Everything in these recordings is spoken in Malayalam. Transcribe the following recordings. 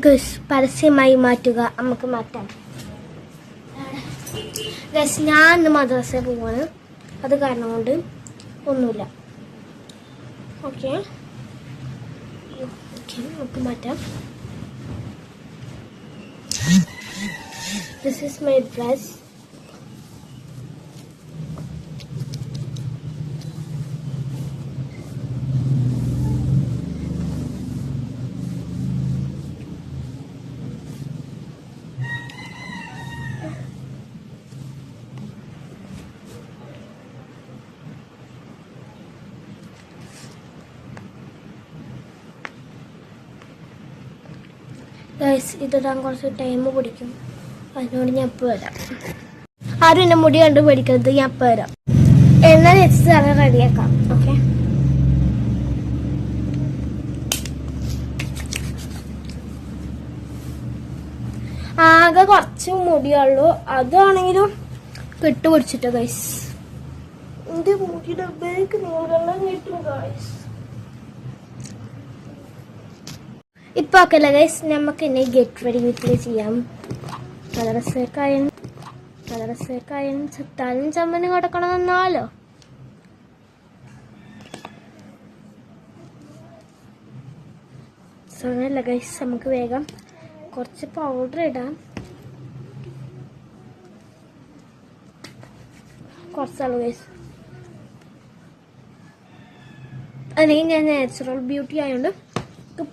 ഗസ് പരസ്യമായി മാറ്റുക. നമുക്ക് മാറ്റാം. ഗസ് ഞാൻ ഇന്ന് മദ്രസയിൽ പോവാണ്. അത് കാരണം കൊണ്ട് ഒന്നുമില്ല. ഓക്കെ നമുക്ക് മാറ്റാം. This is my dress. Guys ഇതിടാൻ കുറച്ച് ടൈം പിടിക്കും. അതിനോട് ഞാൻ ഇപ്പോൾ വരാം. ആരും എൻ്റെ മുടി കണ്ട് പിടിക്കരുത്. ഞാൻ ഇപ്പോൾ വരാം. എന്നാൽ വെച്ച് അത് റെഡിയാക്കാം. ഓക്കെ ആകെ കുറച്ച് മുടിയുള്ളൂ. അതാണെങ്കിലും കെട്ടുപിടിച്ചിട്ട് ഗൈസ്. എൻ്റെ മുടിയുടെ ബാക്ക് നീളെല്ലാം കിട്ടും ഗൈസ്. ഇപ്പൊ ഒക്കെ അല്ല ഗൈസ്, നമുക്ക് ഇനി ഗെറ്റ് റെഡി വിത്ത് ചെയ്യാം. മദ്രസക്കായൻ ചത്താനും ചമ്മനും കിടക്കണമെന്നാലോ. സമയമല്ല ഗൈസ്, നമുക്ക് വേഗം കുറച്ച് പൗഡർ ഇടാം. കുറച്ചാളൂ ഗൈസ്. അല്ലെങ്കിൽ ഞാൻ നാച്ചുറൽ ബ്യൂട്ടി ആയതുകൊണ്ട്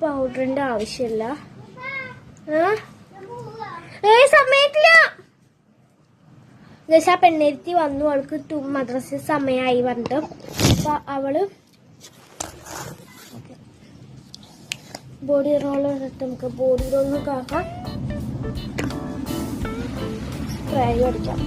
പൗഡറിന്റെ ആവശ്യമില്ല. സമയത്തില്ല ഗൈസ്. ആ പെണ്ണേരുത്തി വന്നു. അവൾക്ക് മദ്രസ സമയമായി പറഞ്ഞിട്ട് അപ്പൊ അവള് ബോഡി റോളർ ഇട്ട് നമുക്ക് ബോഡി റോള് കാക്കാം. സ്പ്രേ അടിക്കാം.